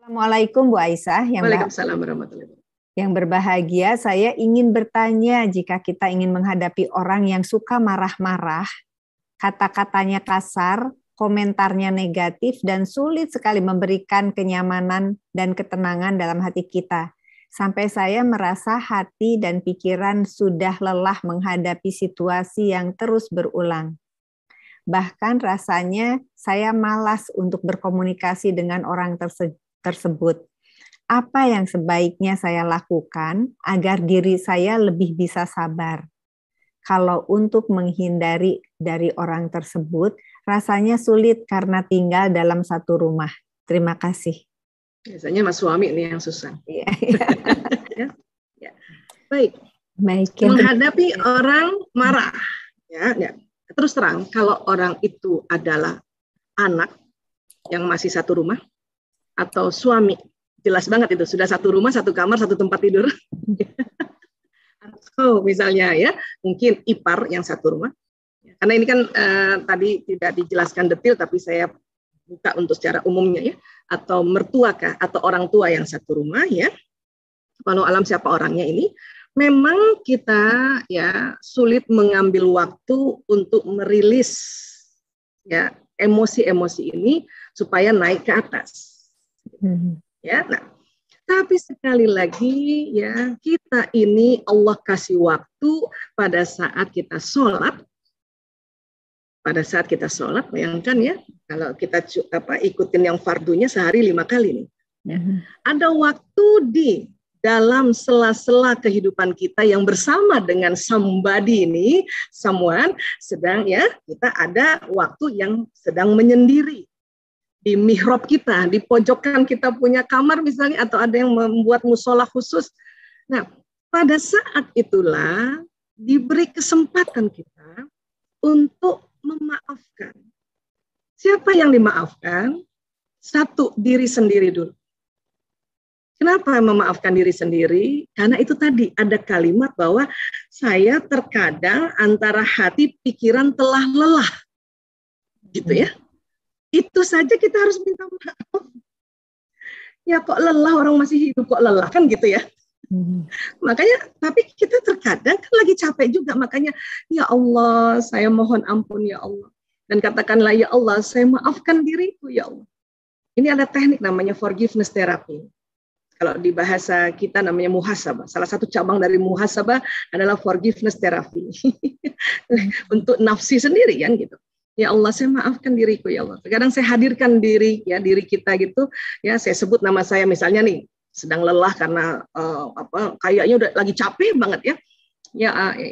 Assalamualaikum Bu Aisyah. Waalaikumsalam warahmatullahi wabarakatuh. Yang berbahagia, saya ingin bertanya, jika kita ingin menghadapi orang yang suka marah-marah, kata-katanya kasar, komentarnya negatif, dan sulit sekali memberikan kenyamanan dan ketenangan dalam hati kita. Sampai saya merasa hati dan pikiran sudah lelah menghadapi situasi yang terus berulang. Bahkan rasanya saya malas untuk berkomunikasi dengan orang tersebut. Apa yang sebaiknya saya lakukan agar diri saya lebih bisa sabar? Kalau untuk menghindari dari orang tersebut, rasanya sulit karena tinggal dalam satu rumah. Terima kasih. Biasanya mas suami nih yang susah. Ya. Baik. Menghadapi orang marah. Ya. Terus terang, kalau orang itu adalah anak yang masih satu rumah, atau suami, jelas banget itu, sudah satu rumah, satu kamar, satu tempat tidur. Atau misalnya ya, mungkin ipar yang satu rumah. Karena ini kan tadi tidak dijelaskan detail, tapi saya buka untuk secara umumnya ya. Atau mertua kah, atau orang tua yang satu rumah ya. Walau alam siapa orangnya ini. Memang kita ya sulit mengambil waktu untuk merilis ya emosi-emosi ini supaya naik ke atas. Ya, nah, tapi sekali lagi ya kita ini Allah kasih waktu pada saat kita sholat. Pada saat kita sholat, bayangkan ya kalau kita ikutin yang fardunya sehari 5 kali nih. Ya. Ada waktu di dalam sela-sela kehidupan kita yang bersama dengan somebody ini, someone sedang ya kita ada waktu yang sedang menyendiri. Di mihrab kita, di pojokan kita punya kamar misalnya, atau ada yang membuat musola khusus. Nah, pada saat itulah diberi kesempatan kita untuk memaafkan. Siapa yang dimaafkan? Satu, diri sendiri dulu. Kenapa memaafkan diri sendiri? Karena itu tadi ada kalimat bahwa saya terkadang antara hati pikiran telah lelah. Gitu ya. Itu saja kita harus minta maaf. Ya kok lelah, orang masih hidup kok lelah kan gitu ya. Makanya tapi kita terkadang kan lagi capek juga, makanya ya Allah saya mohon ampun ya Allah. Dan katakanlah ya Allah saya maafkan diriku ya Allah. Ini ada teknik namanya forgiveness therapy. Kalau di bahasa kita namanya muhasabah. Salah satu cabang dari muhasabah adalah forgiveness therapy. Untuk nafsi sendiri kan gitu. Ya Allah, saya maafkan diriku ya Allah. Kadang saya hadirkan diri kita gitu. Ya, saya sebut nama saya misalnya nih, sedang lelah karena kayaknya udah lagi capek banget ya. Ya,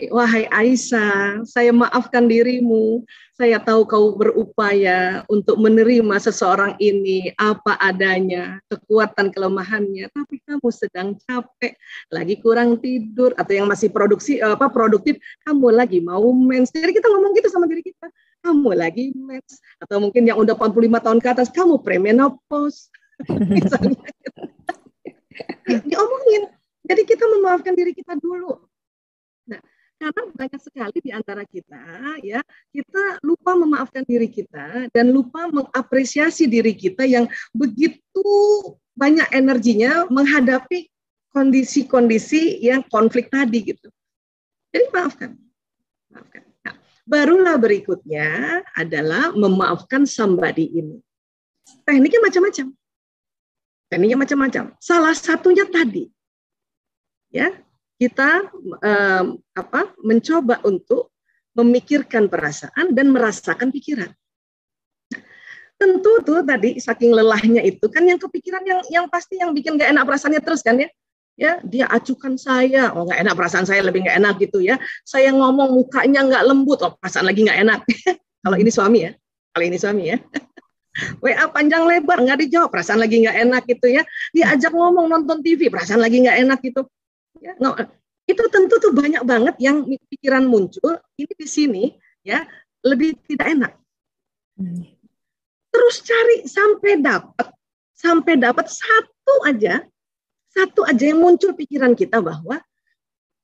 wahai Aisyah, saya maafkan dirimu. Saya tahu kau berupaya untuk menerima seseorang ini apa adanya, kekuatan kelemahannya, tapi kamu sedang capek, lagi kurang tidur, atau yang masih produktif, kamu lagi mau mens. Jadi kita ngomong gitu sama diri kita. Kamu lagi mens, atau mungkin yang udah 45 tahun ke atas, kamu premenopause. Misalnya. Diomongin. Jadi kita memaafkan diri kita dulu. Nah, karena banyak sekali di antara kita, ya, kita lupa memaafkan diri kita dan lupa mengapresiasi diri kita yang begitu banyak energinya menghadapi kondisi-kondisi yang konflik tadi gitu. Jadi maafkan. Nah, barulah berikutnya adalah memaafkan somebody ini. Tekniknya macam-macam. Salah satunya tadi, ya. Kita mencoba untuk memikirkan perasaan dan merasakan pikiran. Tentu tuh tadi saking lelahnya itu kan yang kepikiran yang pasti yang bikin gak enak perasaannya terus kan ya. Ya, dia acukan saya, oh gak enak perasaan saya lebih gak enak gitu ya. Saya ngomong mukanya gak lembut, oh perasaan lagi gak enak. Kalau ini suami ya. WA panjang lebar nggak dijawab, perasaan lagi nggak enak gitu ya. Diajak ngomong nonton TV, perasaan lagi nggak enak gitu. Ya, itu tentu tuh banyak banget yang pikiran muncul. Ini di sini ya lebih tidak enak. Terus cari sampai dapat satu aja yang muncul pikiran kita bahwa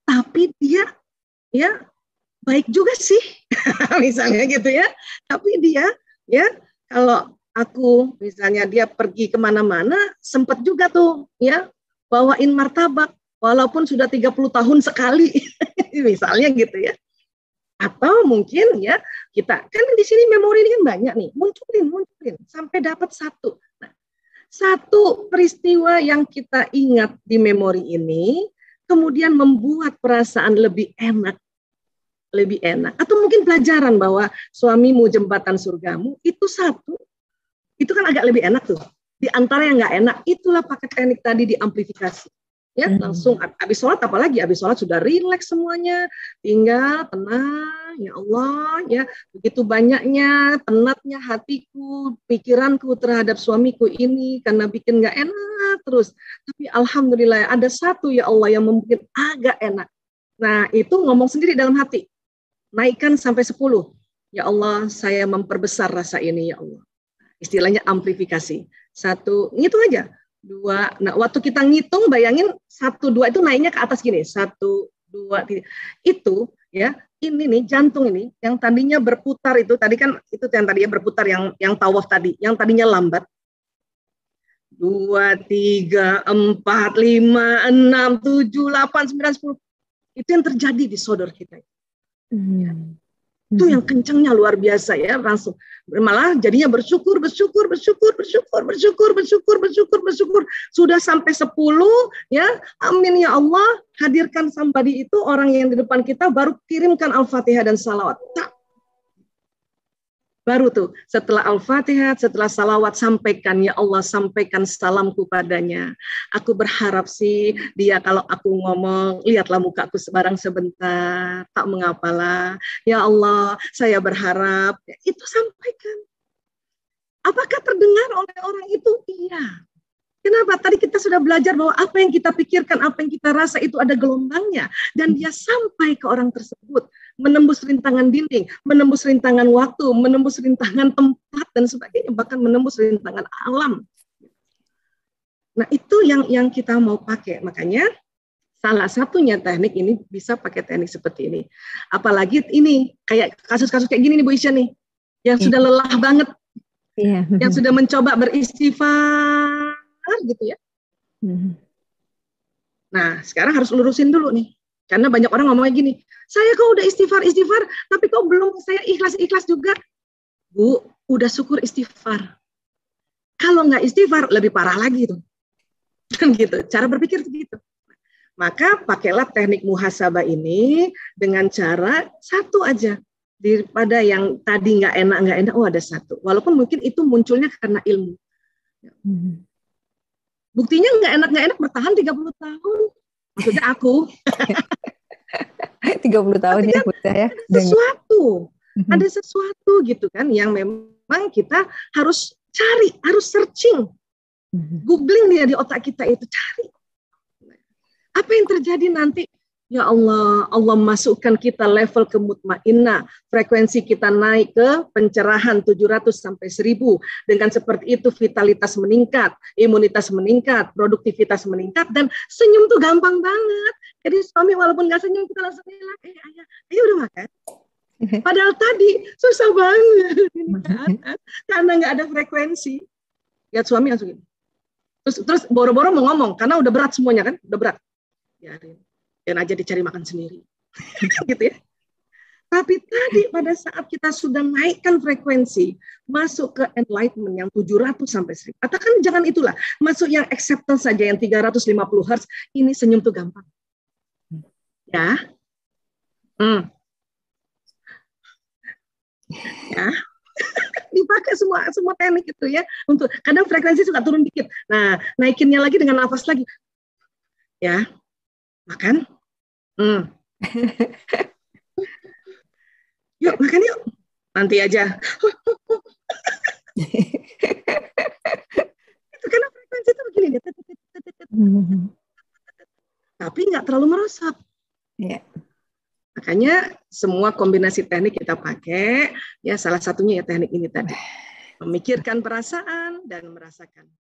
tapi dia ya baik juga sih, misalnya gitu ya. Tapi dia ya kalau aku misalnya dia pergi kemana-mana, sempat juga tuh ya bawain martabak, walaupun sudah 30 tahun sekali, misalnya gitu ya. Atau mungkin ya kita kan di sini memori ini kan banyak nih, munculin sampai dapat satu. Nah, satu peristiwa yang kita ingat di memori ini, kemudian membuat perasaan lebih enak. Atau mungkin pelajaran bahwa suamimu jembatan surgamu, itu satu. Itu kan agak lebih enak tuh. Di antara yang nggak enak, itulah pakai teknik tadi diamplifikasi. Ya, langsung habis sholat, apalagi habis sholat sudah rileks semuanya, tinggal tenang, ya Allah, ya begitu banyaknya penatnya hatiku, pikiranku terhadap suamiku ini karena bikin nggak enak terus. Tapi alhamdulillah ada satu ya Allah yang mungkin agak enak. Nah itu ngomong sendiri dalam hati, naikkan sampai 10. Ya Allah, saya memperbesar rasa ini ya Allah. Istilahnya amplifikasi. 1, ngitung aja. 2, nah waktu kita ngitung bayangin 1, 2 itu naiknya ke atas gini, 1, 2, 3. Itu ya, ini nih jantung ini yang tadinya berputar itu tadi kan itu yang tadinya berputar yang tawaf tadi, yang tadinya lambat. 2, 3, 4, 5, 6, 7, 8, 9, 10. Itu yang terjadi di sodor kita. Itu yang kencangnya luar biasa ya, langsung malah jadinya bersyukur sudah sampai 10 ya, amin ya Allah, hadirkan somebody itu orang yang di depan kita, baru kirimkan Al-Fatihah dan salawat. Baru tuh setelah Al-Fatihah, setelah salawat, sampaikan ya Allah, sampaikan salamku padanya. Aku berharap sih dia kalau aku ngomong, lihatlah mukaku sebarang sebentar, tak mengapalah. Ya Allah, saya berharap itu sampaikan. Apakah terdengar oleh orang itu? Iya. Kenapa? Tadi kita sudah belajar bahwa apa yang kita pikirkan, apa yang kita rasa itu ada gelombangnya. Dan dia sampai ke orang tersebut. Menembus rintangan dinding, menembus rintangan waktu, menembus rintangan tempat, dan sebagainya. Bahkan menembus rintangan alam. Nah itu yang kita mau pakai. Makanya salah satunya teknik ini bisa pakai teknik seperti ini. Apalagi ini, kayak kasus-kasus kayak gini nih Bu Isya nih. Yang sudah lelah banget. Yang sudah mencoba beristighfar gitu ya. Nah, sekarang harus lurusin dulu nih. Karena banyak orang ngomongnya gini, saya kok udah istighfar, tapi kok belum saya ikhlas juga. Bu, udah syukur istighfar. Kalau nggak istighfar, lebih parah lagi tuh. Kan gitu, cara berpikir begitu. Maka pakailah teknik muhasabah ini dengan cara satu aja. Daripada yang tadi nggak enak, oh ada satu. Walaupun mungkin itu munculnya karena ilmu. Buktinya nggak enak bertahan 30 tahun. Maksudnya aku. 30 tahun ya, Bu ya. Ada sesuatu gitu kan yang memang kita harus cari, harus searching. Googling dia di otak kita itu, cari. Apa yang terjadi nanti? Ya Allah, Allah masukkan kita level ke mutmainnah, frekuensi kita naik ke pencerahan 700 sampai 1000. Dengan seperti itu vitalitas meningkat, imunitas meningkat, produktivitas meningkat, dan senyum tuh gampang banget. Jadi suami walaupun nggak senyum, kita langsung bilang, ayo udah makan. Padahal tadi susah banget, karena nggak ada frekuensi. Lihat suami langsung gini. Terus boro-boro mau ngomong, karena udah berat semuanya kan, udah berat. Biarin. Dan aja dicari makan sendiri. Gitu ya. Tapi tadi pada saat kita sudah naikkan frekuensi, masuk ke enlightenment yang 700 sampai 1000. Atau kan jangan itulah, masuk yang acceptance saja yang 350 Hz, ini senyum tuh gampang. Ya. Ya. Dipakai semua teknik itu ya. Untuk kadang frekuensi suka turun dikit. Nah, naikinnya lagi dengan nafas lagi. Ya. Makan. Yuk makan yuk. Nanti aja. Itu karena frekuensi itu begini. Tapi nggak terlalu merosot. Makanya semua kombinasi teknik kita pakai. Ya salah satunya ya teknik ini tadi. Memikirkan perasaan dan merasakan.